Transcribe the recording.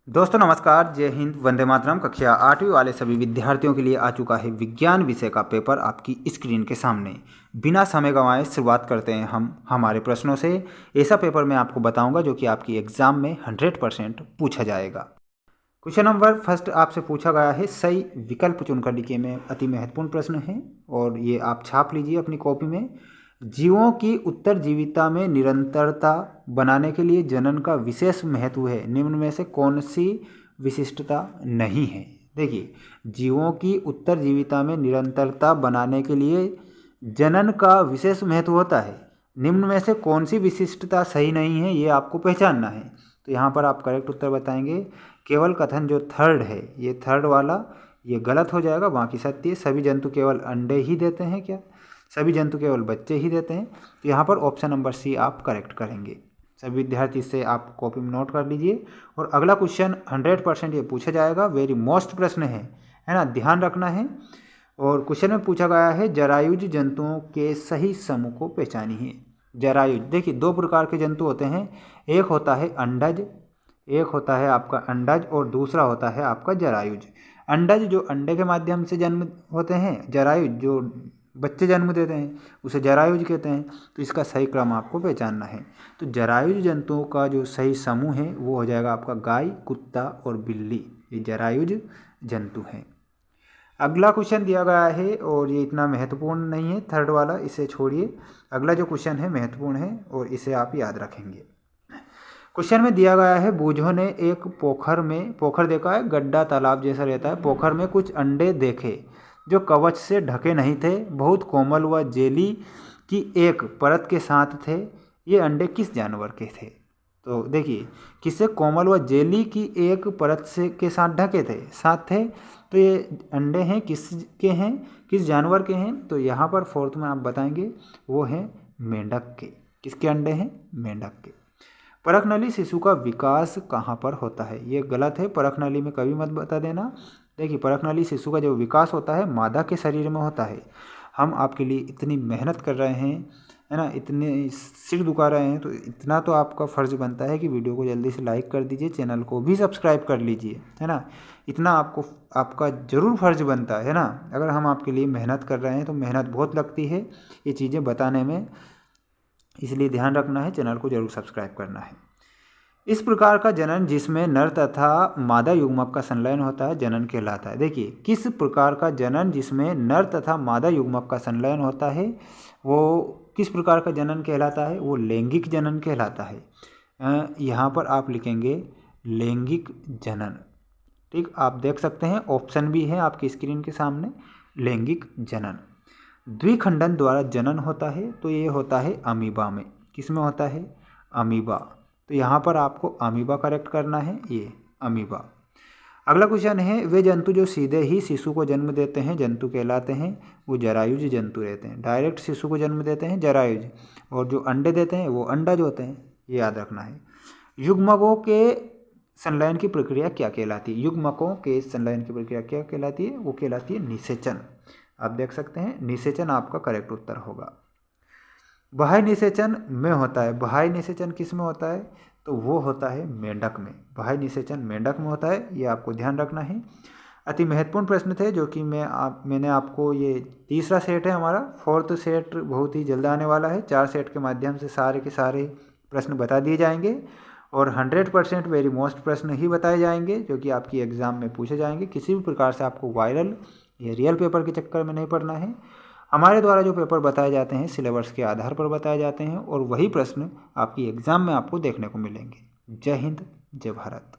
दोस्तों नमस्कार, जय हिंद, वंदे मातरम। कक्षा 8वीं वाले सभी विद्यार्थियों के लिए आ चुका है विज्ञान विषय का पेपर आपकी स्क्रीन के सामने। बिना समय गंवाए शुरुआत करते हैं हम हमारे प्रश्नों से। ऐसा पेपर मैं आपको बताऊंगा जो कि आपकी एग्जाम में 100% पूछा जाएगा। क्वेश्चन नंबर फर्स्ट आपसे पूछा गया है, सही विकल्प चुनकर लिखिए। में अति महत्वपूर्ण प्रश्न है और ये आप छाप लीजिए अपनी कॉपी में। जीवों की उत्तरजीविता में निरंतरता बनाने के लिए जनन का विशेष महत्व है, निम्न में से कौन सी विशिष्टता नहीं है। देखिए, जीवों की उत्तरजीविता में निरंतरता बनाने के लिए जनन का विशेष महत्व होता है, निम्न में से कौन सी विशिष्टता सही नहीं है, ये आपको पहचानना है। तो यहाँ पर आप करेक्ट उत्तर बताएंगे। केवल कथन जो थर्ड है, ये थर्ड वाला ये गलत हो जाएगा, बाकी सत्य है। सभी जंतु केवल अंडे ही देते हैं क्या? सभी जंतु केवल बच्चे ही देते हैं। तो यहाँ पर ऑप्शन नंबर सी आप करेक्ट करेंगे। सभी विद्यार्थी इससे आप कॉपी में नोट कर लीजिए। और अगला क्वेश्चन 100% ये पूछा जाएगा, वेरी मोस्ट प्रश्न है ना, ध्यान रखना है। और क्वेश्चन में पूछा गया है, जरायुज जंतुओं के सही समूह को पहचानिए। जरायुज, देखिए दो प्रकार के जंतु होते हैं, एक होता है अंडज, एक होता है आपका अंडज और दूसरा होता है आपका जरायुज। अंडज जो अंडे के माध्यम से जन्म होते हैं, जरायुज जो बच्चे जन्म देते हैं, उसे जरायुज कहते हैं। तो इसका सही क्रम आपको पहचानना है। तो जरायुज जंतुओं का जो सही समूह है वो हो जाएगा आपका गाय, कुत्ता और बिल्ली, ये जरायुज जंतु हैं। अगला क्वेश्चन दिया गया है और ये इतना महत्वपूर्ण नहीं है, थर्ड वाला इसे छोड़िए। अगला जो क्वेश्चन है महत्वपूर्ण है और इसे आप याद रखेंगे। क्वेश्चन में दिया गया है, बूझों ने एक पोखर देखा है, गड्ढा तालाब जैसा रहता है, पोखर में कुछ अंडे देखे जो कवच से ढके नहीं थे, बहुत कोमल व जेली की एक परत के साथ थे। ये अंडे किस जानवर के थे? तो देखिए, किससे कोमल व जेली की एक परत से के साथ ढके थे, साथ थे। तो ये अंडे हैं किसके हैं, किस जानवर के हैं? तो यहाँ पर फोर्थ में आप बताएंगे वो हैं मेंढक के। किसके अंडे हैं? मेंढक के। परखनली शिशु का विकास कहाँ पर होता है? ये गलत है, परखनली में कभी मत बता देना। देखिए, परखनली शिशु का जो विकास होता है मादा के शरीर में होता है। हम आपके लिए इतनी मेहनत कर रहे हैं, है ना, इतने सिर दुखा रहे हैं, तो इतना तो आपका फ़र्ज़ बनता है कि वीडियो को जल्दी से लाइक कर दीजिए, चैनल को भी सब्सक्राइब कर लीजिए, है ना। इतना आपका ज़रूर फ़र्ज़ बनता है ना। अगर हम आपके लिए मेहनत कर रहे हैं तो मेहनत बहुत लगती है ये चीज़ें बताने में, इसलिए ध्यान रखना है, चैनल को जरूर सब्सक्राइब करना है। इस प्रकार का जनन जिसमें नर तथा मादा युग्मक का संलयन होता है जनन कहलाता है। देखिए, किस प्रकार का जनन जिसमें नर तथा मादा युग्मक का संलयन होता है वो किस प्रकार का जनन कहलाता है? वो लैंगिक जनन कहलाता है। यहाँ पर आप लिखेंगे लैंगिक जनन। ठीक, आप देख सकते हैं ऑप्शन भी है आपकी स्क्रीन के सामने, लैंगिक जनन। द्विखंडन द्वारा जनन होता है तो ये होता है अमीबा में। किस में होता है? अमीबा। तो यहाँ पर आपको अमीबा करेक्ट करना है, ये अमीबा। अगला क्वेश्चन है, वे जंतु जो सीधे ही शिशु को जन्म देते हैं जंतु कहलाते हैं, वो जरायुज जंतु रहते हैं। डायरेक्ट शिशु को जन्म देते हैं जरायुज, और जो अंडे देते हैं वो अंडज होते हैं, ये याद रखना है। युग्मकों के संलयन की प्रक्रिया क्या कहलाती है? युग्मकों के संलयन की प्रक्रिया क्या कहलाती है? वो कहलाती है निषेचन। आप देख सकते हैं निषेचन आपका करेक्ट उत्तर होगा। बाह्य निषेचन में होता है। बाह्य निषेचन किस में होता है? तो वो होता है मेंढक में। बाह्य निषेचन मेंढक में होता है, ये आपको ध्यान रखना है। अति महत्वपूर्ण प्रश्न थे जो कि मैंने आपको, ये तीसरा सेट है हमारा, फोर्थ सेट बहुत ही जल्द आने वाला है। 4 सेट के माध्यम से सारे के सारे प्रश्न बता दिए जाएंगे और 100% वेरी मोस्ट प्रश्न ही बताए जाएंगे जो कि आपकी एग्ज़ाम में पूछे जाएंगे। किसी भी प्रकार से आपको वायरल या रियल पेपर के चक्कर में नहीं पड़ना है। हमारे द्वारा जो पेपर बताए जाते हैं सिलेबस के आधार पर बताए जाते हैं और वही प्रश्न आपकी एग्ज़ाम में आपको देखने को मिलेंगे। जय हिंद, जय भारत।